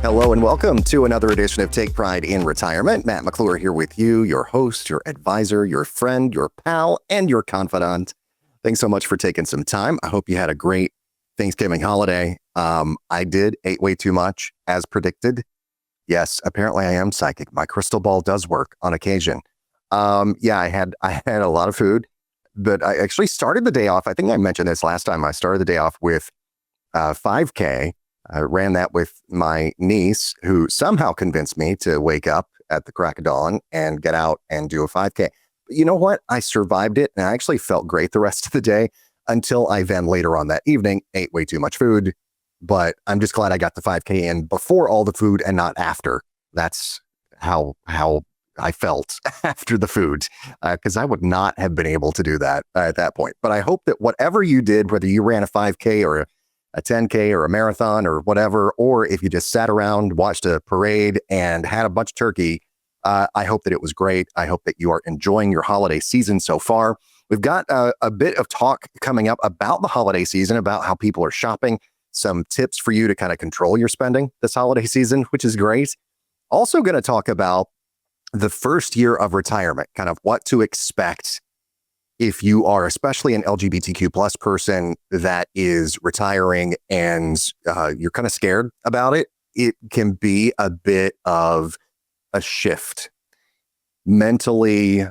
Hello and welcome to another edition of Take Pride in Retirement. Matt McClure here with you, your host, your advisor, your friend, your pal, and your confidant. Thanks so much for taking some time. I hope you had a great Thanksgiving holiday. I ate way too much, as predicted. Yes, apparently I am psychic. My crystal ball does work on occasion. I had a lot of food, but I actually started the day off. I think I mentioned this last time. I started the day off with 5K. I ran that with my niece, who somehow convinced me to wake up at the crack of dawn and get out and do a 5K. But you know what? I survived it, and I actually felt great the rest of the day until I then later on that evening ate way too much food. But I'm just glad I got the 5K in before all the food and not after. That's how I felt after the food, because I would not have been able to do that at that point. But I hope that whatever you did, whether you ran a 5K or a 10K or a marathon or whatever, or if you just sat around, watched a parade and had a bunch of turkey, I hope that it was great. I hope that you are enjoying your holiday season so far. We've got a bit of talk coming up about the holiday season, about how people are shopping, some tips for you to kind of control your spending this holiday season, which is great. Also going to talk about the first year of retirement, kind of what to expect if you are especially an LGBTQ plus person that is retiring and you're kind of scared about it. It can be a bit of a shift mentally,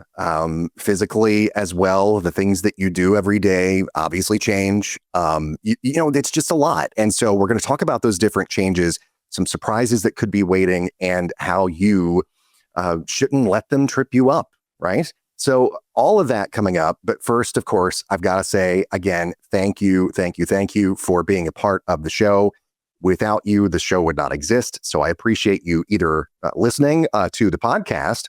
physically as well. The things that you do every day obviously change. It's just a lot. And so we're going to talk about those different changes, some surprises that could be waiting, and how you shouldn't let them trip you up, right? So all of that coming up. But first, of course, I've got to say again, thank you for being a part of the show. Without you, the show would not exist. So I appreciate you either listening to the podcast.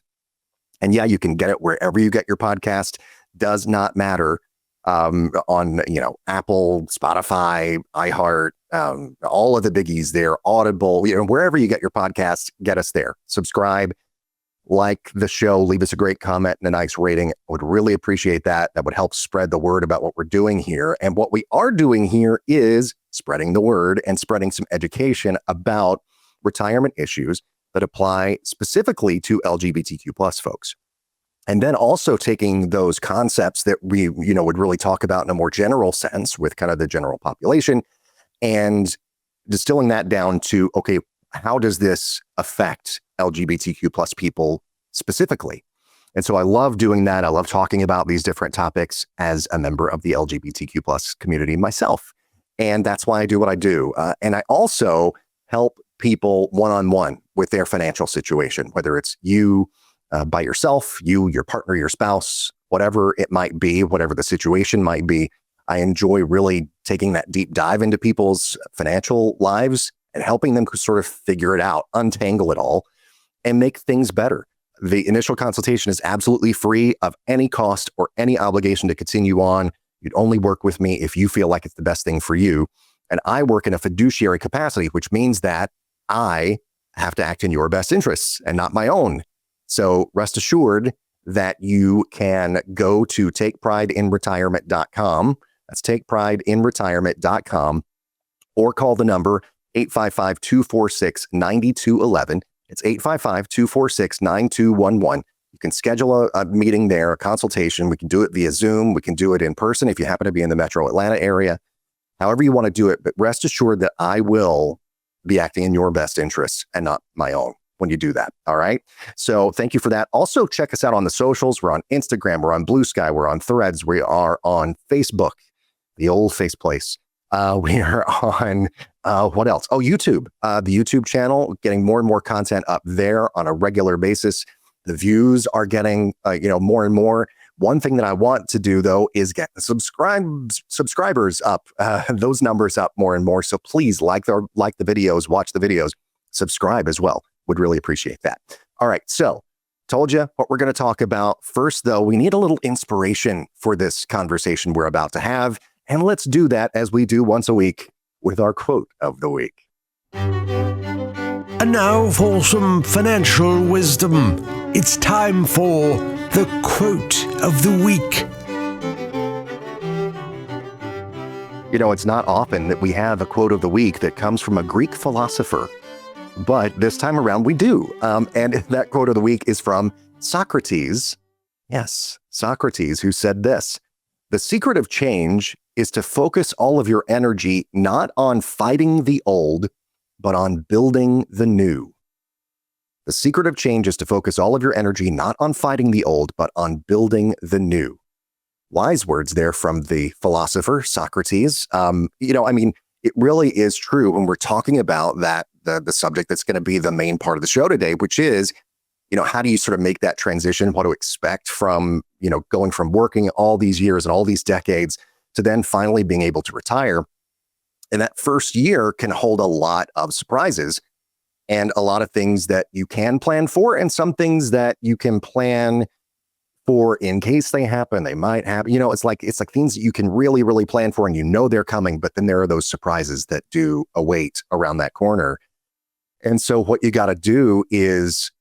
And yeah, you can get it wherever you get your podcast. Does not matter on, Apple, Spotify, iHeart, all of the biggies there, Audible, wherever you get your podcast, get us there. Subscribe. Like the show, leave us a great comment and a nice rating. I would really appreciate that. That would help spread the word about what we're doing here. And what we are doing here is spreading the word and spreading some education about retirement issues that apply specifically to LGBTQ plus folks. And then also taking those concepts that we, would really talk about in a more general sense with kind of the general population and distilling that down to, okay, how does this affect LGBTQ plus people specifically? And so I love doing that. I love talking about these different topics as a member of the LGBTQ plus community myself. And that's why I do what I do. And I also help people one-on-one with their financial situation, whether it's you by yourself, your partner, your spouse, whatever it might be, whatever the situation might be. I enjoy really taking that deep dive into people's financial lives and helping them sort of figure it out, untangle it all, and make things better. The initial consultation is absolutely free of any cost or any obligation to continue on. You'd only work with me if you feel like it's the best thing for you. And I work in a fiduciary capacity, which means that I have to act in your best interests and not my own. So rest assured that you can go to takeprideinretirement.com. That's takeprideinretirement.com, or call the number 855-246-9211. It's 855-246-9211. You can schedule a meeting there, a consultation. We can do it via Zoom. We can do it in person if you happen to be in the metro Atlanta area. However you want to do it, but rest assured that I will be acting in your best interests and not my own when you do that. All right. So thank you for that. Also, check us out on the socials. We're on Instagram. We're on Blue Sky. We're on Threads. We are on Facebook, the old face place. We are on, what else? Oh, YouTube, the YouTube channel, getting more and more content up there on a regular basis. The views are getting, more and more. One thing that I want to do, though, is get the subscribers up, those numbers up more and more. So please like the videos, watch the videos, subscribe as well. Would really appreciate that. All right. So told you what we're going to talk about. First, though, we need a little inspiration for this conversation we're about to have. And let's do that as we do once a week with our quote of the week. And now for some financial wisdom. It's time for the quote of the week. It's not often that we have a quote of the week that comes from a Greek philosopher. But this time around, we do. And that quote of the week is from Socrates. Yes, Socrates, who said this: "The secret of change is to focus all of your energy not on fighting the old, but on building the new." The secret of change is to focus all of your energy not on fighting the old, but on building the new. Wise words there from the philosopher Socrates. It really is true when we're talking about that, the subject that's going to be the main part of the show today, which is, how do you sort of make that transition, what to expect from, going from working all these years and all these decades to then finally being able to retire. And that first year can hold a lot of surprises and a lot of things that you can plan for and some things that you can plan for in case they happen. They might happen. It's like things that you can really, really plan for and they're coming, but then there are those surprises that do await around that corner. And so what you got to do is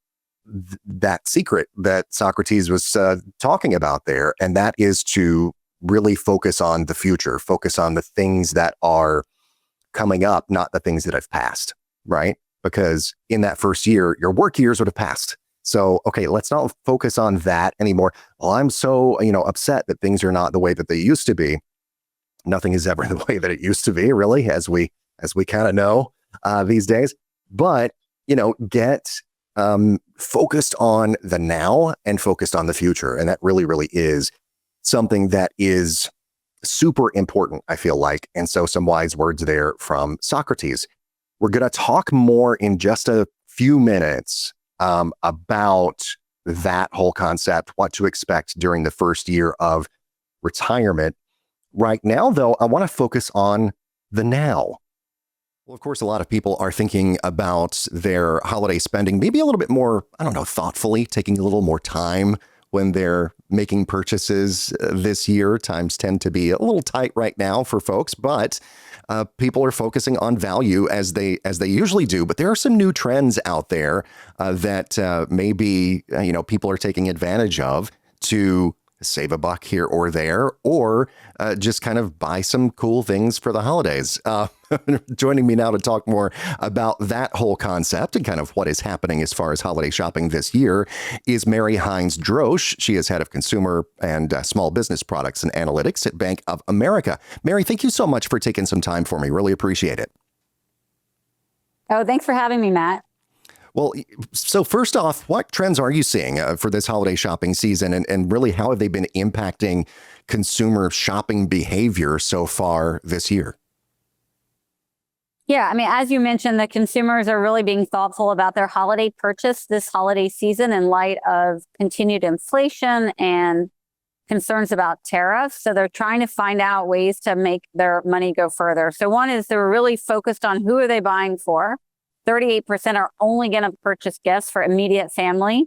that secret that Socrates was talking about there, and that is to really focus on the future, focus on the things that are coming up, not the things that have passed, right? Because in that first year, your work years would have passed. So, okay, let's not focus on that anymore. Well, I'm so, upset that things are not the way that they used to be. Nothing is ever the way that it used to be, really, as we kind of know these days. But, get focused on the now and focused on the future. And that really, really is something that is super important, I feel like. And so some wise words there from Socrates. We're going to talk more in just a few minutes about that whole concept, what to expect during the first year of retirement. Right now, though, I want to focus on the now. Well, of course, a lot of people are thinking about their holiday spending, maybe a little bit more, thoughtfully, taking a little more time when they're making purchases this year. Times tend to be a little tight right now for folks, but people are focusing on value as they usually do. But there are some new trends out there that maybe people are taking advantage of to save a buck here or there, or just kind of buy some cool things for the holidays. Joining me now to talk more about that whole concept and kind of what is happening as far as holiday shopping this year is Mary Hines Droesch. She is head of consumer and small business products and analytics at Bank of America. Mary, thank you so much for taking some time for me. Really appreciate it. Oh, thanks for having me, Matt. Well, so first off, what trends are you seeing for this holiday shopping season, and really how have they been impacting consumer shopping behavior so far this year? Yeah, as you mentioned, the consumers are really being thoughtful about their holiday purchase this holiday season in light of continued inflation and concerns about tariffs. So they're trying to find out ways to make their money go further. So one is they're really focused on who are they buying for. 38% are only going to purchase gifts for immediate family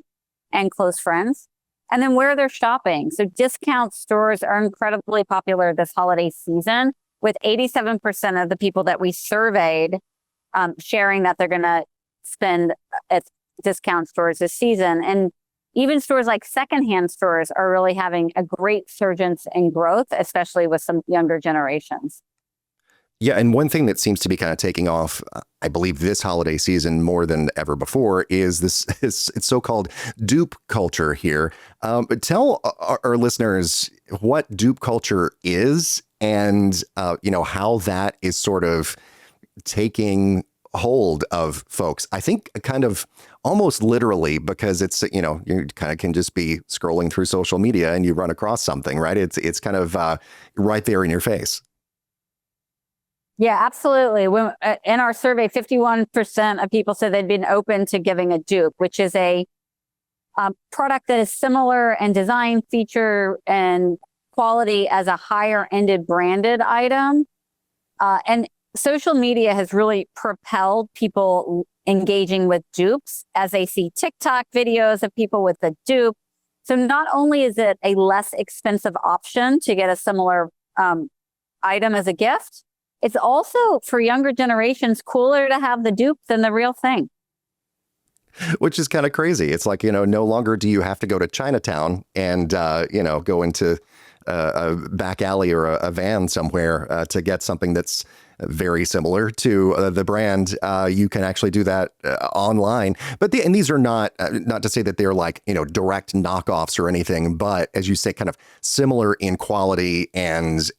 and close friends. And then where they're shopping. So discount stores are incredibly popular this holiday season, with 87% of the people that we surveyed sharing that they're going to spend at discount stores this season. And even stores like secondhand stores are really having a great surgence in growth, especially with some younger generations. Yeah, and one thing that seems to be kind of taking off, I believe, this holiday season more than ever before is it's so-called dupe culture here. Tell our listeners what dupe culture is and, how that is sort of taking hold of folks. I think kind of almost literally, because it's, you kind of can just be scrolling through social media and you run across something, right? It's kind of right there in your face. Yeah, absolutely. When, in our survey, 51% of people said they'd been open to giving a dupe, which is a product that is similar in design, feature, and quality as a higher-ended branded item. And social media has really propelled people engaging with dupes as they see TikTok videos of people with the dupe. So not only is it a less expensive option to get a similar item as a gift, it's also, for younger generations, cooler to have the dupe than the real thing. Which is kind of crazy. It's like, no longer do you have to go to Chinatown and, go into a back alley or a van somewhere to get something that's very similar to the brand. You can actually do that online. But and these are not to say that they're like, direct knockoffs or anything, but as you say, kind of similar in quality and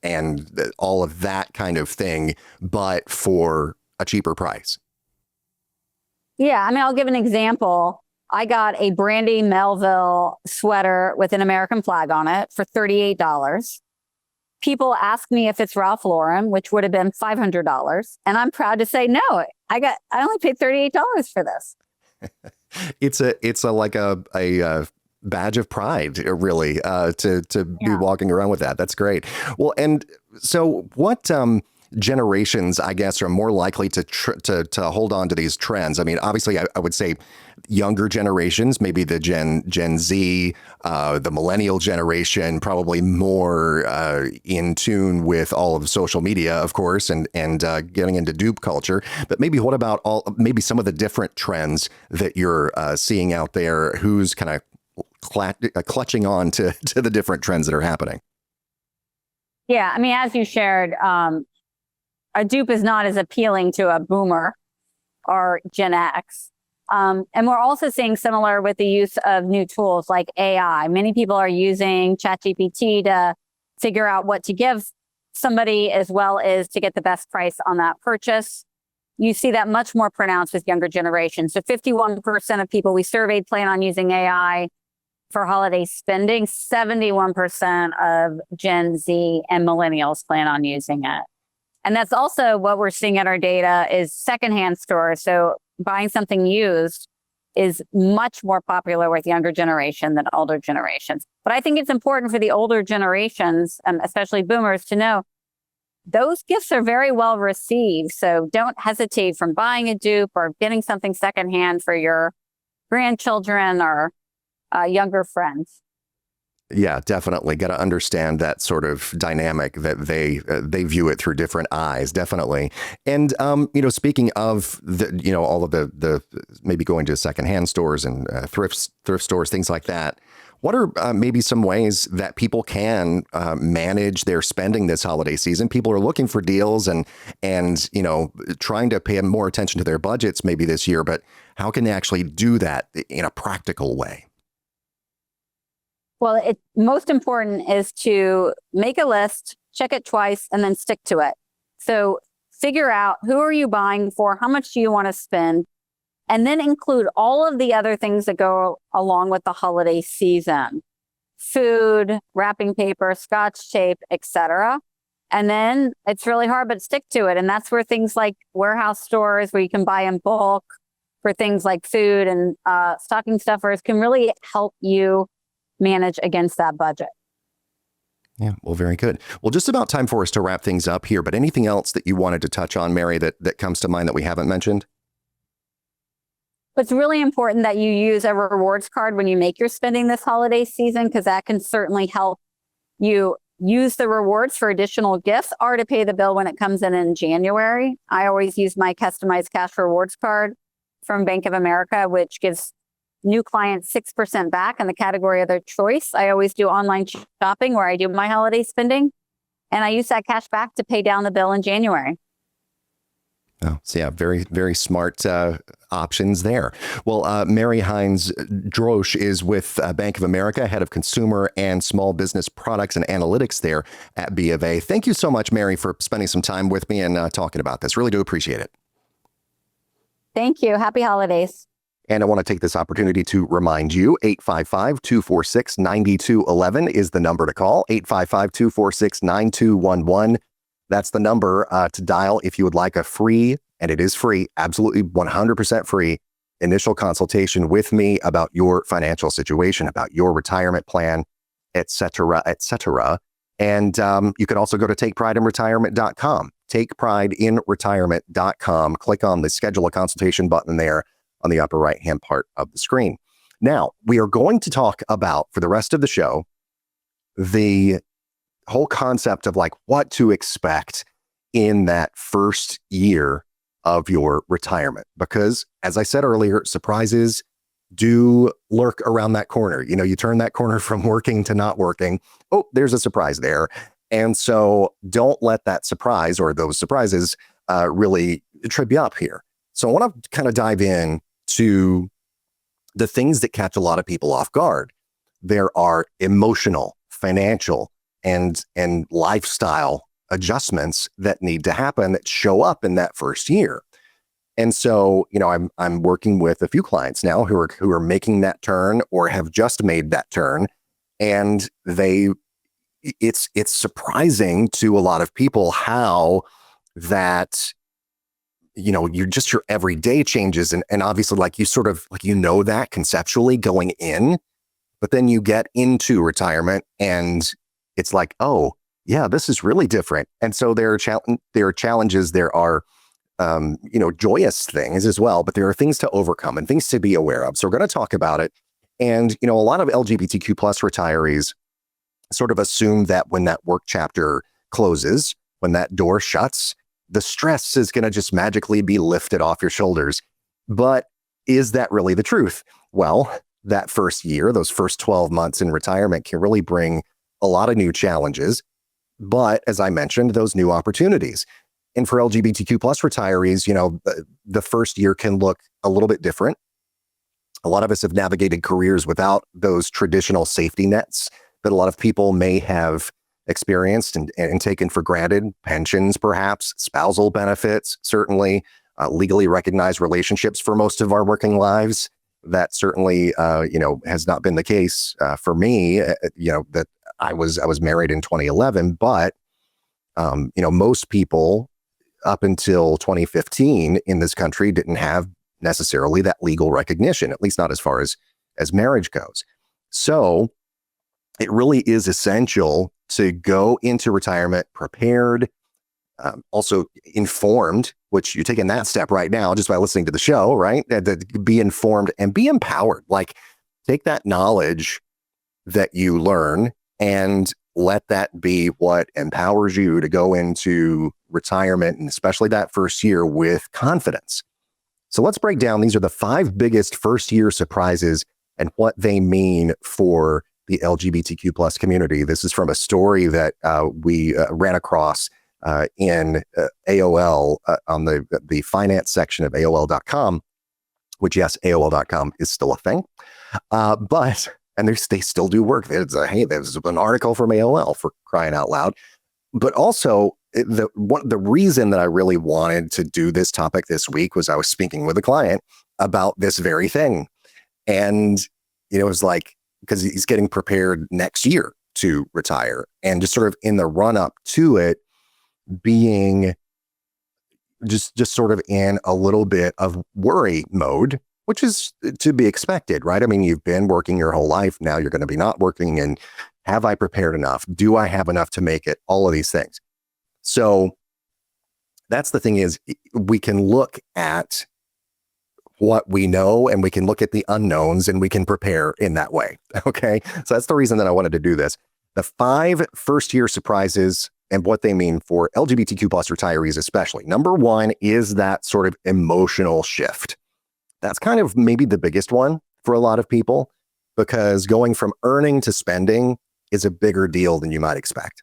all of that kind of thing, but for a cheaper price. Yeah, I mean, I'll give an example. I got a Brandy Melville sweater with an American flag on it for $38. People ask me if it's Ralph Lauren, which would have been $500. And I'm proud to say, no, I only paid $38 for this. It's like a badge of pride, really, to be walking around with that. That's great. Well, and so what generations, I guess, are more likely to hold on to these trends? I mean, obviously, I would say younger generations, maybe the Gen Z, the millennial generation, probably more in tune with all of social media, of course, and getting into dupe culture. But maybe what about maybe some of the different trends that you're seeing out there? Who's kind of clutching on to the different trends that are happening? Yeah, I mean, as you shared, a dupe is not as appealing to a boomer or Gen X. And we're also seeing similar with the use of new tools like AI. Many people are using ChatGPT to figure out what to give somebody as well as to get the best price on that purchase. You see that much more pronounced with younger generations. So 51% of people we surveyed plan on using AI for holiday spending. 71% of Gen Z and millennials plan on using it. And that's also what we're seeing in our data is secondhand stores. So buying something used is much more popular with younger generation than older generations. But I think it's important for the older generations, especially boomers, to know those gifts are very well received. So don't hesitate from buying a dupe or getting something secondhand for your grandchildren or younger friends. Yeah, definitely. Got to understand that sort of dynamic that they view it through different eyes. Definitely. And, speaking of all of the maybe going to secondhand stores and thrift stores, things like that. What are maybe some ways that people can manage their spending this holiday season? People are looking for deals and trying to pay more attention to their budgets maybe this year. But how can they actually do that in a practical way? Well, most important is to make a list, check it twice, and then stick to it. So figure out who are you buying for, how much do you want to spend, and then include all of the other things that go along with the holiday season. Food, wrapping paper, scotch tape, etc. And then it's really hard, but stick to it. And that's where things like warehouse stores where you can buy in bulk for things like food and stocking stuffers can really help you manage against that budget. Yeah, well, very good. Well, just about time for us to wrap things up here, but anything else that you wanted to touch on, Mary, that comes to mind that we haven't mentioned? It's really important that you use a rewards card when you make your spending this holiday season, because that can certainly help you use the rewards for additional gifts or to pay the bill when it comes in January. I always use my customized cash rewards card from Bank of America, which gives new clients 6% back in the category of their choice. I always do online shopping where I do my holiday spending, and I use that cash back to pay down the bill in January. Oh, so yeah, very, very smart options there. Well, Mary Hines Droesch is with Bank of America, head of consumer and small business products and analytics there at B of A. Thank you so much, Mary, for spending some time with me and talking about this. Really do appreciate it. Thank you. Happy holidays. And I want to take this opportunity to remind you, 855-246-9211 is the number to call, 855-246-9211. That's the number to dial if you would like a free, and it is free, absolutely 100% free, initial consultation with me about your financial situation, about your retirement plan, et cetera, et cetera. And you can also go to takeprideinretirement.com, takeprideinretirement.com. Click on the schedule a consultation button there on the upper right-hand part of the screen. Now, we are going to talk about, for the rest of the show, the whole concept of like what to expect in that first year of your retirement. Because, as I said earlier, surprises do lurk around that corner. You turn that corner from working to not working. Oh, there's a surprise there. And so don't let that surprise or those surprises really trip you up here. So I want to kind of dive in to the things that catch a lot of people off guard. There are emotional, financial, and lifestyle adjustments that need to happen that show up in that first year. And so, I'm working with a few clients now who are making that turn or have just made that turn, and it's surprising to a lot of people how that your everyday changes, and obviously like you sort of like that conceptually going in, but then you get into retirement and it's like, oh yeah, this is really different. And so there are challenges, there are joyous things as well, but there are things to overcome and things to be aware of. So we're going to talk about it. And, a lot of LGBTQ plus retirees sort of assume that when that work chapter closes, when that door shuts, the stress is going to just magically be lifted off your shoulders. But is that really the truth? Well, that first year, those first 12 months in retirement can really bring a lot of new challenges. But as I mentioned, those new opportunities. And for LGBTQ plus retirees, the first year can look a little bit different. A lot of us have navigated careers without those traditional safety nets that a lot of people may have experienced and taken for granted. Pensions, perhaps, spousal benefits, certainly, legally recognized relationships for most of our working lives. That certainly, has not been the case for me. That I was married in 2011, but most people up until 2015 in this country didn't have necessarily that legal recognition, at least not as far as marriage goes. So it really is essential to go into retirement prepared, also informed, which you're taking that step right now just by listening to the show, right? To be informed and be empowered. Like, take that knowledge that you learn and let that be what empowers you to go into retirement, and especially that first year, with confidence. So let's break down. These are the 5 biggest first year surprises and what they mean for the LGBTQ plus community. This is from a story that we ran across in AOL on the finance section of AOL.com, which, yes, AOL.com is still a thing. And they still do work. There's an article from AOL, for crying out loud. But also, the reason that I really wanted to do this topic this week was I was speaking with a client about this very thing. And, it was like, because he's getting prepared next year to retire, and just sort of in the run up to it, being just sort of in a little bit of worry mode, which is to be expected, right? I mean, you've been working your whole life. Now you're going to be not working. And have I prepared enough? Do I have enough to make it? All of these things. So that's the thing, is we can look at what we know and we can look at the unknowns and we can prepare in that way. Okay. So that's the reason that I wanted to do this. The 5 first year surprises and what they mean for LGBTQ plus retirees, especially. Number 1 is that sort of emotional shift. That's kind of maybe the biggest one for a lot of people, because going from earning to spending is a bigger deal than you might expect.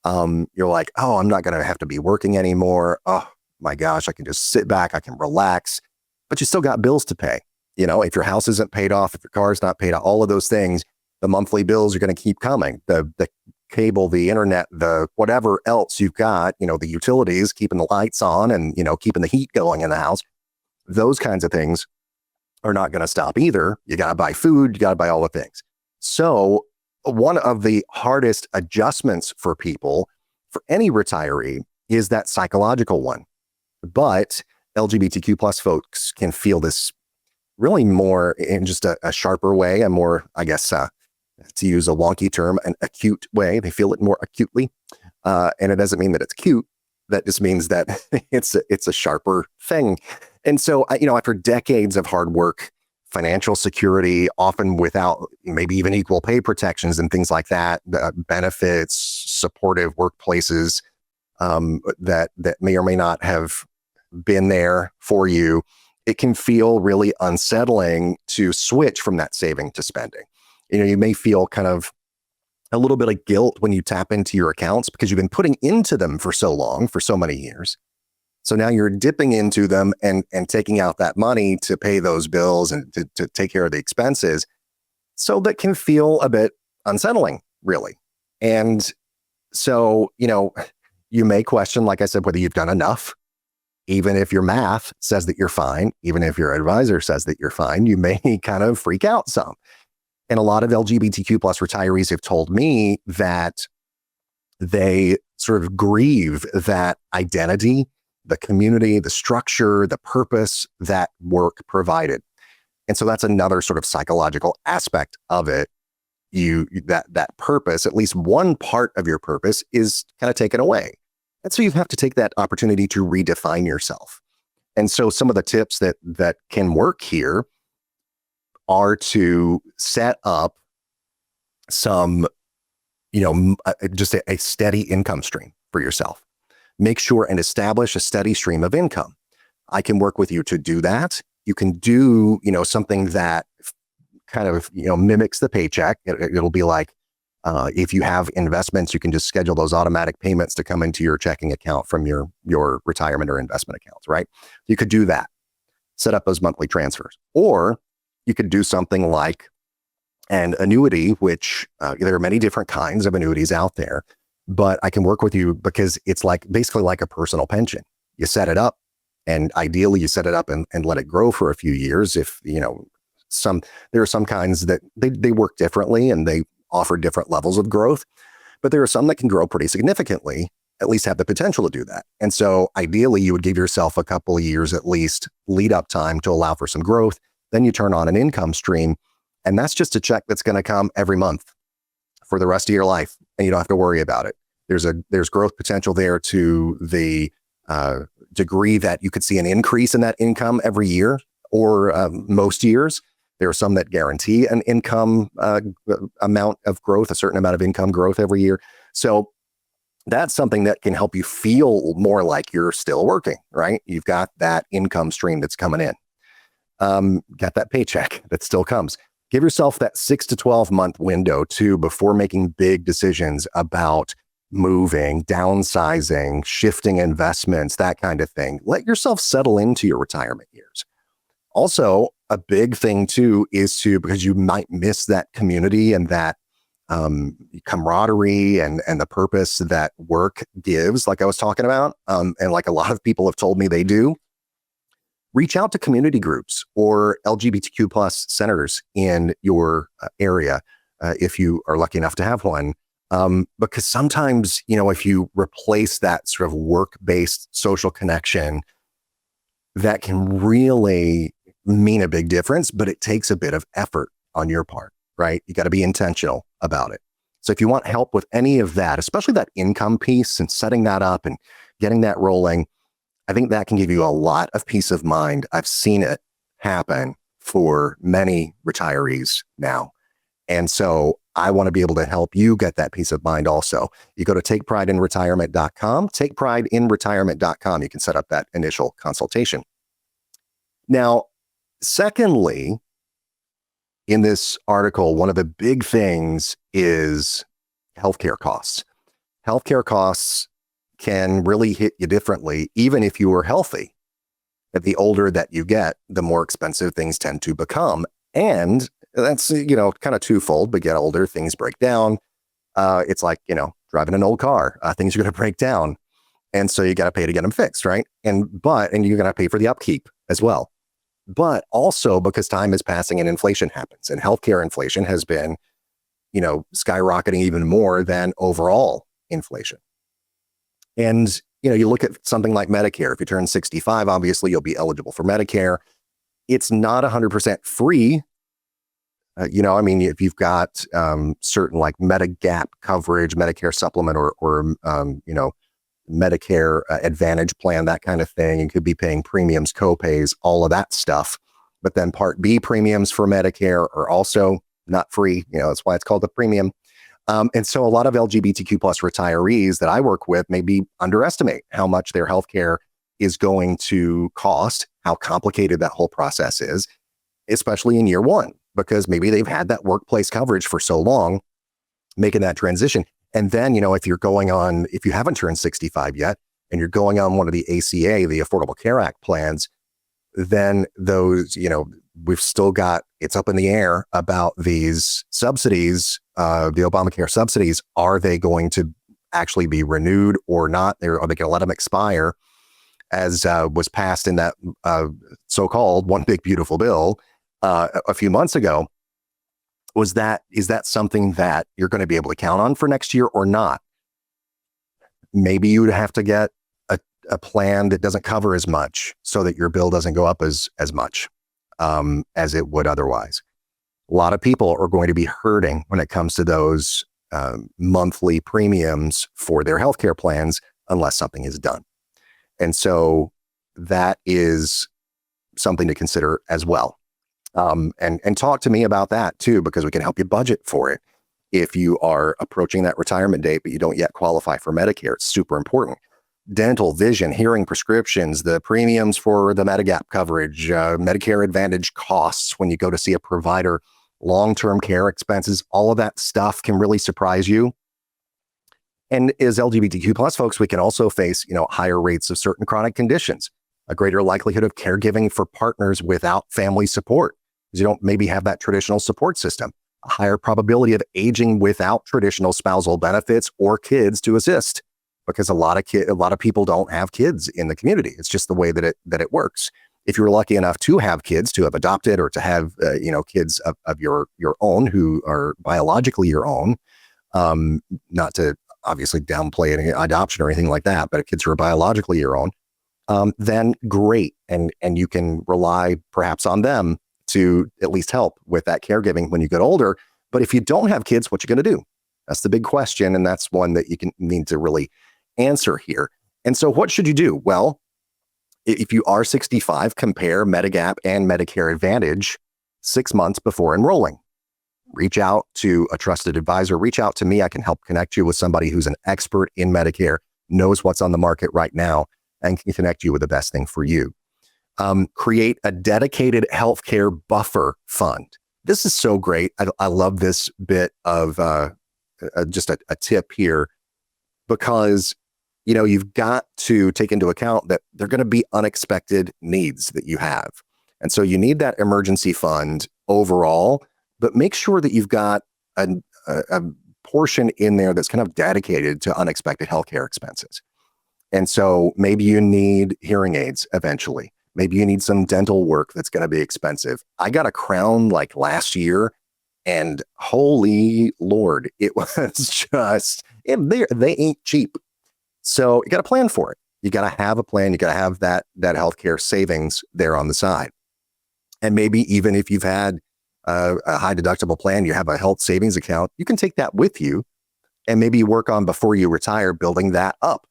You're like, oh, I'm not going to have to be working anymore. Oh my gosh, I can just sit back, I can relax, but you still got bills to pay. If your house isn't paid off, if your car's not paid off, all of those things, the monthly bills are going to keep coming. The cable, the internet, the whatever else you've got, the utilities, keeping the lights on and, keeping the heat going in the house. Those kinds of things are not going to stop either. You got to buy food, you got to buy all the things. So one of the hardest adjustments for people, for any retiree, is that psychological one. But LGBTQ plus folks can feel this really more in just a sharper way, a more, I guess, to use a wonky term, an acute way. They feel it more acutely. And it doesn't mean that it's cute. That just means that it's a sharper thing. And so, after decades of hard work, financial security, often without maybe even equal pay protections and things like that, benefits, supportive workplaces that may or may not have been there for you, it can feel really unsettling to switch from that saving to spending. You may feel kind of a little bit of guilt when you tap into your accounts because you've been putting into them for so long, for so many years. So now you're dipping into them and taking out that money to pay those bills and to take care of the expenses. So that can feel a bit unsettling, really. And so, you may question, like I said, whether you've done enough. Even if your math says that you're fine, even if your advisor says that you're fine, you may kind of freak out some. And a lot of LGBTQ plus retirees have told me that they sort of grieve that identity, the community, the structure, the purpose that work provided. And so that's another sort of psychological aspect of it. That purpose, at least one part of your purpose, is kind of taken away. And so you have to take that opportunity to redefine yourself. And so some of the tips that can work here are to set up some, just a steady income stream for yourself. Make sure and establish a steady stream of income. I can work with you to do that. You can do, something that kind of, mimics the paycheck. It'll be like, if you have investments, you can just schedule those automatic payments to come into your checking account from your retirement or investment accounts, right? You could do that, set up those monthly transfers. Or you could do something like an annuity, which there are many different kinds of annuities out there, but I can work with you because it's basically like a personal pension. You set it up, and ideally you set it up and let it grow for a few years. If, there are some kinds that they work differently and they offer different levels of growth, but there are some that can grow pretty significantly, at least have the potential to do that. And so ideally you would give yourself a couple of years at least lead up time to allow for some growth. Then you turn on an income stream, and that's just a check that's going to come every month for the rest of your life, and you don't have to worry about it. There's growth potential there to the degree that you could see an increase in that income every year or most years. There are some that guarantee an income amount of growth, a certain amount of income growth every year. So that's something that can help you feel more like you're still working, right? You've got that income stream that's coming in. Got that paycheck that still comes. Give yourself that 6 to 12 month window too before making big decisions about moving, downsizing, shifting investments, that kind of thing. Let yourself settle into your retirement years. Also, a big thing too is because you might miss that community and that camaraderie and the purpose that work gives, like I was talking about, and like a lot of people have told me they do. Reach out to community groups or LGBTQ plus centers in your area if you are lucky enough to have one. Because sometimes, if you replace that sort of work-based social connection, that can really mean a big difference, but it takes a bit of effort on your part, right? You got to be intentional about it. So if you want help with any of that, especially that income piece and setting that up and getting that rolling, I think that can give you a lot of peace of mind. I've seen it happen for many retirees now. And so I want to be able to help you get that peace of mind also. You go to takeprideinretirement.com, takeprideinretirement.com. You can set up that initial consultation. Now, secondly, in this article, one of the big things is healthcare costs. Healthcare costs can really hit you differently, even if you are healthy. The older that you get, the more expensive things tend to become. And that's, kind of twofold, but get older, things break down. It's like, driving an old car, things are going to break down. And so you got to pay to get them fixed, right? And you're going to pay for the upkeep as well. But also because time is passing and inflation happens, and healthcare inflation has been, skyrocketing even more than overall inflation. And, you look at something like Medicare. If you turn 65, obviously you'll be eligible for Medicare. It's not 100% free. If you've got certain like Medigap coverage, Medicare supplement, or Medicare Advantage plan, that kind of thing, you could be paying premiums, co-pays, all of that stuff. But then Part B premiums for Medicare are also not free. That's why it's called a premium. And so a lot of LGBTQ plus retirees that I work with maybe underestimate how much their healthcare is going to cost, how complicated that whole process is, especially in year one, because maybe they've had that workplace coverage for so long, making that transition. And then, if you haven't turned 65 yet, and you're going on one of the ACA, the Affordable Care Act plans, then those, we've still got, it's up in the air about these subsidies, the Obamacare subsidies. Are they going to actually be renewed or not? Are they going to let them expire, as was passed in that so-called One Big Beautiful Bill a few months ago? Is that something that you're going to be able to count on for next year or not? Maybe you would have to get a plan that doesn't cover as much so that your bill doesn't go up as much as it would otherwise. A lot of people are going to be hurting when it comes to those monthly premiums for their healthcare plans unless something is done. And so that is something to consider as well. And talk to me about that too, because we can help you budget for it. If you are approaching that retirement date, but you don't yet qualify for Medicare, it's super important. Dental, vision, hearing prescriptions, the premiums for the Medigap coverage, Medicare Advantage costs when you go to see a provider, long-term care expenses, all of that stuff can really surprise you. And as LGBTQ plus folks, we can also face, higher rates of certain chronic conditions, a greater likelihood of caregiving for partners without family support, because you don't maybe have that traditional support system, a higher probability of aging without traditional spousal benefits or kids to assist, because a lot of people don't have kids in the community. It's just the way that it works. If you're lucky enough to have kids, to have adopted, or to have kids of your own who are biologically your own, not to obviously downplay any adoption or anything like that, but if kids who are biologically your own, then great, and you can rely perhaps on them to at least help with that caregiving when you get older. But if you don't have kids, what you going to do? That's the big question, and that's one that you need to really answer here. And so what should you do? Well, if you are 65, compare Medigap and Medicare Advantage 6 months before enrolling. Reach out to a trusted advisor. Reach out to me. I can help connect you with somebody who's an expert in Medicare, knows what's on the market right now, and can connect you with the best thing for you. Create a dedicated healthcare buffer fund. This is so great. I love this bit of just a tip here, because you've got to take into account that there are going to be unexpected needs that you have. And so you need that emergency fund overall, but make sure that you've got a portion in there that's kind of dedicated to unexpected healthcare expenses. And so maybe you need hearing aids eventually. Maybe you need some dental work that's going to be expensive. I got a crown like last year, and holy Lord, it was just, they ain't cheap. So you got to plan for it. You got to have a plan. You got to have that healthcare savings there on the side. And maybe even if you've had a high deductible plan, you have a health savings account, you can take that with you and maybe work on, before you retire, building that up.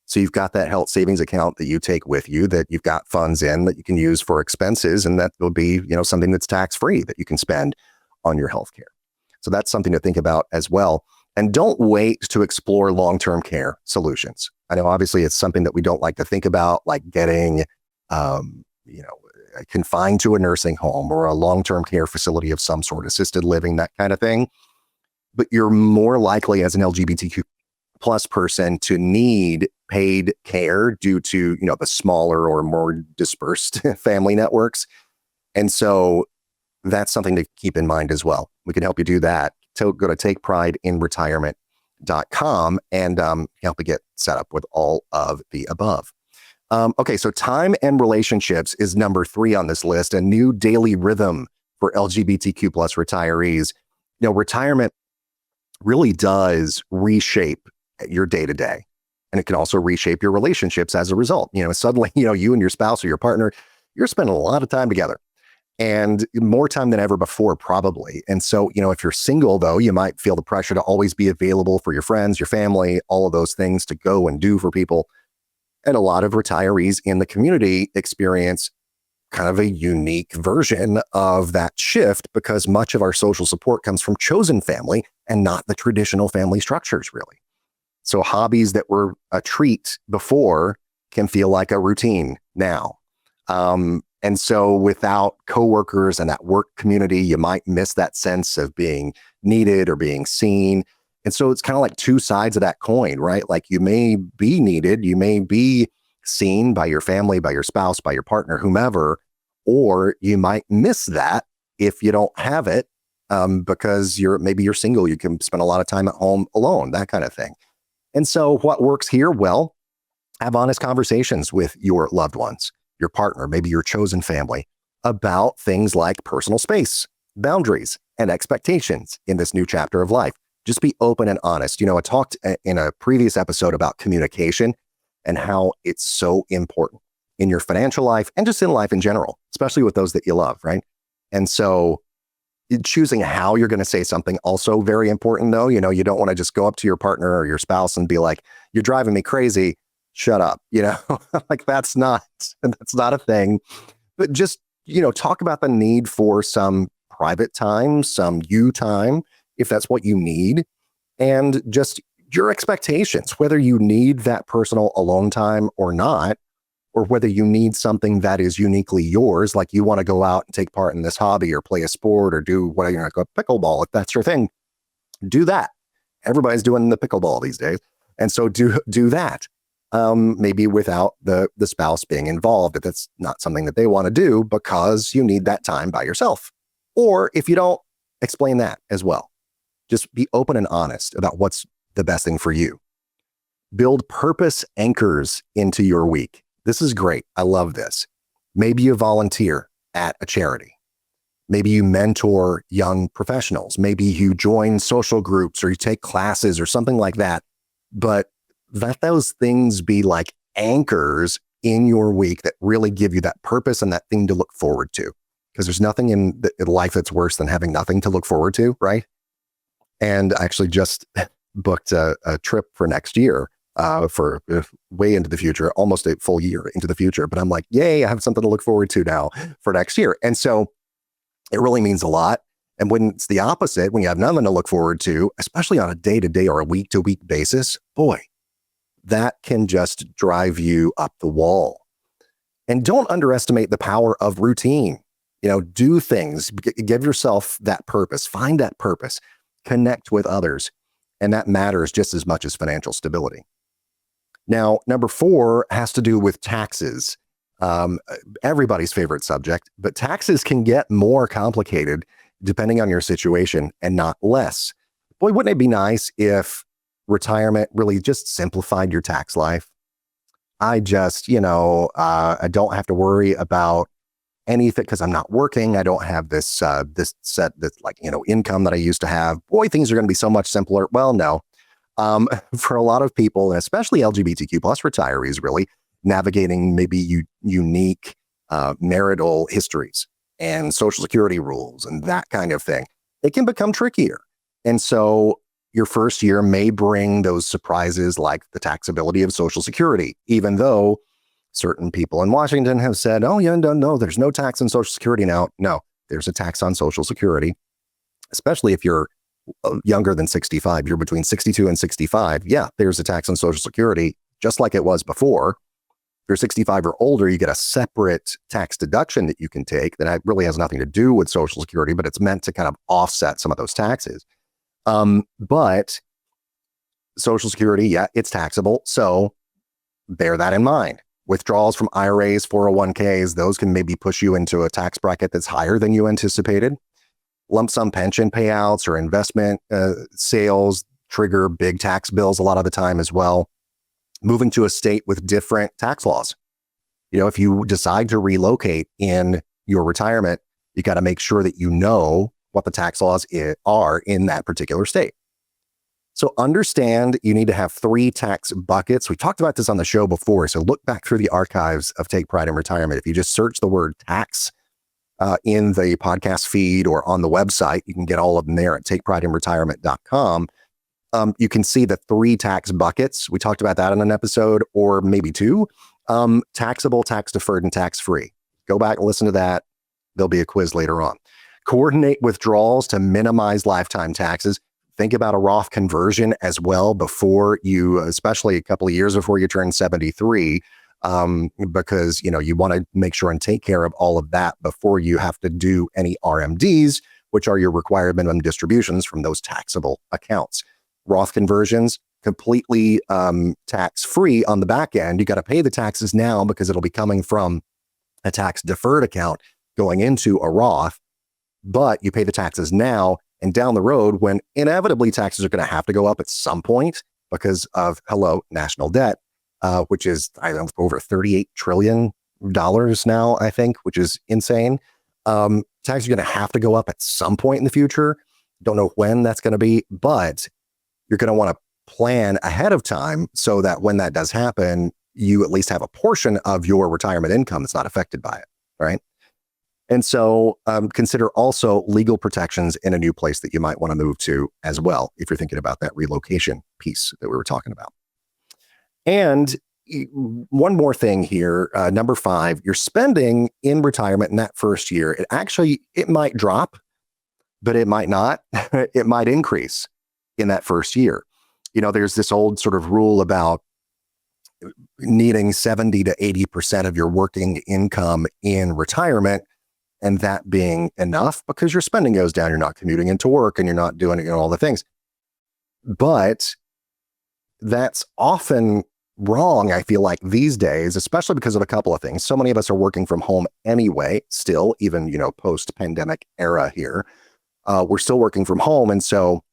So you've got that health savings account that you take with you, that you've got funds in that you can use for expenses, and that will be, something that's tax-free that you can spend on your healthcare. So that's something to think about as well. And don't wait to explore long-term care solutions. I know obviously it's something that we don't like to think about, like getting, confined to a nursing home or a long-term care facility of some sort, assisted living, that kind of thing. But you're more likely as an LGBTQ plus person to need paid care due to, the smaller or more dispersed family networks. And so that's something to keep in mind as well. We can help you do that. So go to takeprideinretirement.com and help you get set up with all of the above. Okay, so time and relationships is number 3 on this list, a new daily rhythm for LGBTQ plus retirees. Retirement really does reshape your day-to-day, and it can also reshape your relationships as a result. Suddenly, you and your spouse or your partner, you're spending a lot of time together, and more time than ever before, probably. And so, if you're single, though, you might feel the pressure to always be available for your friends, your family, all of those things to go and do for people. And a lot of retirees in the community experience kind of a unique version of that shift, because much of our social support comes from chosen family and not the traditional family structures, really. So hobbies that were a treat before can feel like a routine now. And so without coworkers and that work community, you might miss that sense of being needed or being seen. And so it's kind of like two sides of that coin, right? Like you may be needed, you may be seen by your family, by your spouse, by your partner, whomever, or you might miss that if you don't have it, because maybe you're single, you can spend a lot of time at home alone, that kind of thing. And so what works here? Well, have honest conversations with your loved ones, your partner, maybe your chosen family, about things like personal space, boundaries, and expectations in this new chapter of life. Just be open and honest. I talked in a previous episode about communication and how it's so important in your financial life and just in life in general, especially with those that you love, right? And so choosing how you're going to say something also very important, though. You don't want to just go up to your partner or your spouse and be like, "You're driving me crazy. Shut up." Like that's not a thing. But just, talk about the need for some private time, some you time, if that's what you need, and just your expectations, whether you need that personal alone time or not, or whether you need something that is uniquely yours, like you want to go out and take part in this hobby or play a sport or do whatever, go pickleball, if that's your thing, do that. Everybody's doing the pickleball these days. And so do that. Maybe without the spouse being involved, if it's not something that they want to do because you need that time by yourself. Or if you don't, explain that as well. Just be open and honest about what's the best thing for you. Build purpose anchors into your week. This is great. I love this. Maybe you volunteer at a charity. Maybe you mentor young professionals. Maybe you join social groups or you take classes or something like that. But let those things be like anchors in your week that really give you that purpose and that thing to look forward to. Because there's nothing in life that's worse than having nothing to look forward to, right? And I actually just booked a trip for next year, for way into the future, almost a full year into the future. But I'm like, yay, I have something to look forward to now for next year. And so it really means a lot. And when it's the opposite, when you have nothing to look forward to, especially on a day-to-day or a week-to-week basis, boy, that can just drive you up the wall. And don't underestimate the power of routine. Do things, give yourself that purpose, find that purpose, connect with others. And that matters just as much as financial stability. Now, number 4 has to do with taxes. Everybody's favorite subject, but taxes can get more complicated depending on your situation and not less. Boy, wouldn't it be nice if retirement really just simplified your tax life? I just, I don't have to worry about anything because I'm not working. I don't have this income that I used to have. Boy, things are going to be so much simpler. Well, no. For a lot of people, and especially LGBTQ plus retirees, really navigating maybe unique marital histories and Social Security rules and that kind of thing, it can become trickier. And so your first year may bring those surprises like the taxability of Social Security, even though certain people in Washington have said, "Oh, yeah, no, there's no tax on Social Security now." No, there's a tax on Social Security, especially if you're younger than 65. You're between 62 and 65. Yeah, there's a tax on Social Security, just like it was before. If you're 65 or older, you get a separate tax deduction that you can take that really has nothing to do with Social Security, but it's meant to kind of offset some of those taxes. But Social Security, yeah, it's taxable. So bear that in mind. Withdrawals from IRAs, 401ks, those can maybe push you into a tax bracket that's higher than you anticipated. Lump sum pension payouts or investment sales trigger big tax bills a lot of the time as well. Moving to a state with different tax laws. If you decide to relocate in your retirement, you got to make sure that you know what the tax laws are in that particular state. So understand you need to have 3 tax buckets. We talked about this on the show before. So look back through the archives of Take Pride in Retirement. If you just search the word tax in the podcast feed or on the website, you can get all of them there at takeprideinretirement.com. You can see the 3 tax buckets. We talked about that in an episode or maybe 2. Taxable, tax deferred, and tax free. Go back and listen to that. There'll be a quiz later on. Coordinate withdrawals to minimize lifetime taxes. Think about a Roth conversion as well before you, especially a couple of years before you turn 73. because, you want to make sure and take care of all of that before you have to do any RMDs, which are your required minimum distributions from those taxable accounts. Roth conversions, completely tax-free on the back end. You got to pay the taxes now because it'll be coming from a tax-deferred account going into a Roth, but you pay the taxes now, and down the road, when inevitably taxes are going to have to go up at some point because of, national debt, which is, I don't know, over $38 trillion now, I think, which is insane. Taxes are going to have to go up at some point in the future. Don't know when that's going to be, but you're going to want to plan ahead of time so that when that does happen, you at least have a portion of your retirement income that's not affected by it, right? And so consider also legal protections in a new place that you might want to move to as well, if you're thinking about that relocation piece that we were talking about. And one more thing here, number 5, your spending in retirement in that first year, it might drop, but it might not. It might increase in that first year. There's this old sort of rule about needing 70 to 80% of your working income in retirement, and that being enough because your spending goes down. You're not commuting into work and you're not doing all the things. But that's often wrong, I feel like, these days, especially because of a couple of things. So many of us are working from home anyway, still, even, post-pandemic era here. We're still working from home. And so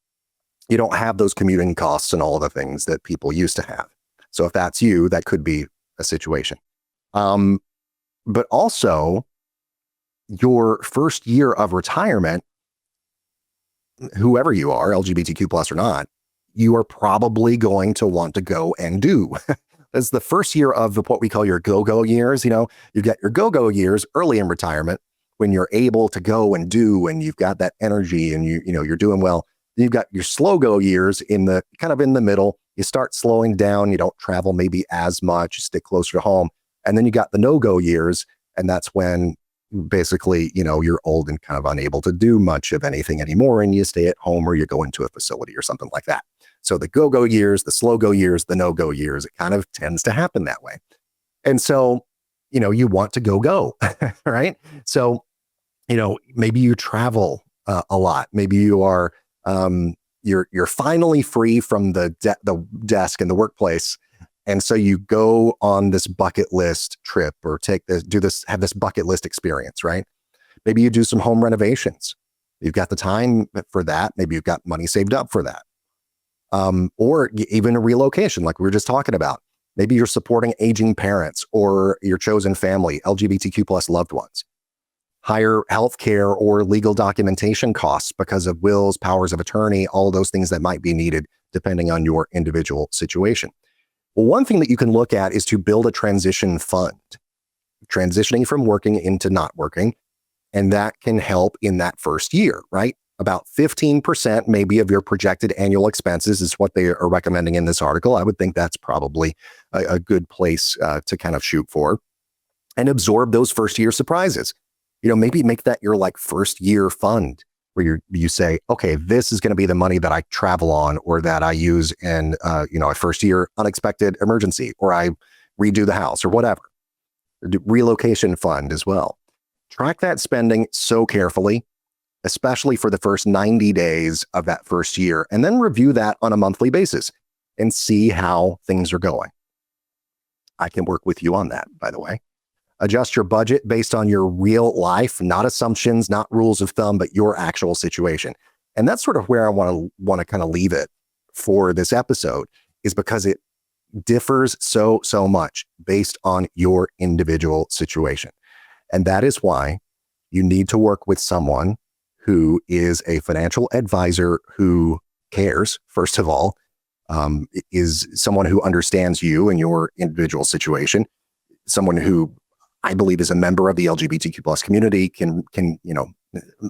you don't have those commuting costs and all the things that people used to have. So if that's you, that could be a situation. But also, your first year of retirement, whoever you are, LGBTQ plus or not, you are probably going to want to go and do. As the first year of what we call your go-go years, you get your go-go years early in retirement when you're able to go and do, and you've got that energy and you're doing well. Then you've got your slow-go years in the middle. You start slowing down. You don't travel maybe as much. You stick closer to home. And then you got the no-go years. And that's when basically, you're old and kind of unable to do much of anything anymore. And you stay at home or you go into a facility or something like that. So the go-go years, the slow-go years, the no-go years, it kind of tends to happen that way. And so, you want to go, right? So, maybe you travel a lot. Maybe you are, you're finally free from the desk in the workplace. And so you go on this bucket list trip or have this bucket list experience, right? Maybe you do some home renovations. You've got the time for that. Maybe you've got money saved up for that. Or even a relocation, like we were just talking about. Maybe you're supporting aging parents or your chosen family, LGBTQ plus loved ones. Higher healthcare or legal documentation costs because of wills, powers of attorney, all those things that might be needed depending on your individual situation. Well, one thing that you can look at is to build a transition fund, transitioning from working into not working. And that can help in that first year, right? About 15% maybe of your projected annual expenses is what they are recommending in this article. I would think that's probably a good place to kind of shoot for and absorb those first year surprises. Maybe make that your first year fund where you say, okay, this is going to be the money that I travel on or that I use in, a first year unexpected emergency, or I redo the house or whatever. Relocation fund as well. Track that spending so carefully, especially for the first 90 days of that first year, and then review that on a monthly basis and see how things are going. I can work with you on that, by the way. Adjust your budget based on your real life, not assumptions, not rules of thumb, but your actual situation. And that's sort of where I want to kind of leave it for this episode, is because it differs so much based on your individual situation. And that is why you need to work with someone who is a financial advisor who cares, first of all, is someone who understands you and your individual situation, someone who I believe is a member of the LGBTQ plus community, can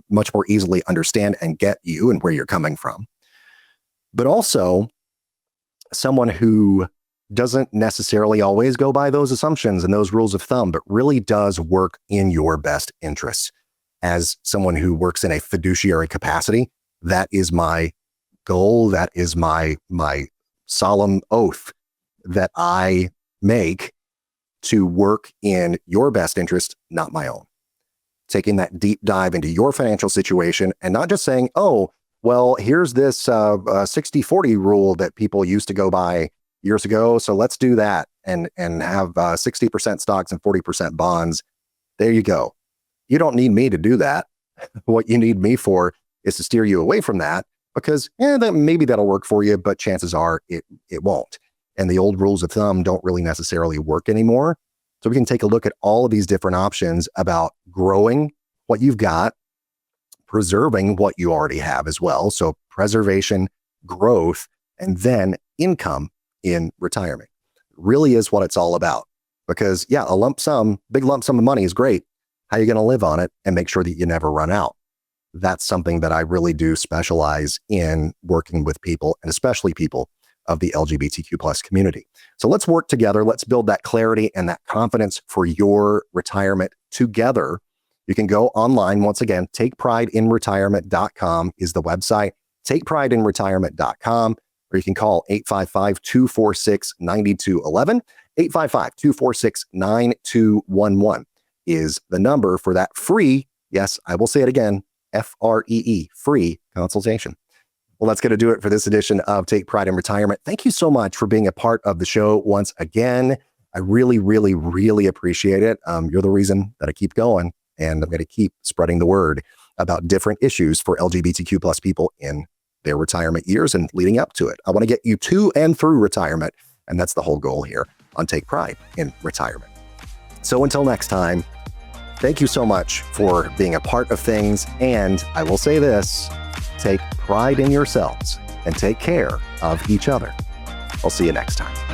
much more easily understand and get you and where you're coming from. But also someone who doesn't necessarily always go by those assumptions and those rules of thumb, but really does work in your best interests. As someone who works in a fiduciary capacity, that is my goal. That is my solemn oath that I make to work in your best interest, not my own. Taking that deep dive into your financial situation and not just saying, oh, well, here's this 60-40 rule that people used to go by years ago. So let's do that and have 60% stocks and 40% bonds. There you go. You don't need me to do that. What you need me for is to steer you away from that because maybe that'll work for you, but chances are it won't. And the old rules of thumb don't really necessarily work anymore. So we can take a look at all of these different options about growing what you've got, preserving what you already have as well. So preservation, growth, and then income in retirement really is what it's all about. Because yeah, big lump sum of money is great. How are you going to live on it and make sure that you never run out? That's something that I really do specialize in working with people, and especially people of the LGBTQ plus community. So let's work together. Let's build that clarity and that confidence for your retirement together. You can go online. Once again, takeprideinretirement.com is the website, takeprideinretirement.com, or you can call 855-246-9211. 855-246-9211 is the number for that free, yes, I will say it again, FREE, free consultation. Well, that's going to do it for this edition of Take Pride in Retirement. Thank you so much for being a part of the show once again. I really, really, really appreciate it. You're the reason that I keep going, and I'm going to keep spreading the word about different issues for LGBTQ plus people in their retirement years and leading up to it. I want to get you to and through retirement, and that's the whole goal here on Take Pride in Retirement. So until next time, thank you so much for being a part of things, and I will say this, take pride in yourselves and take care of each other. I'll see you next time.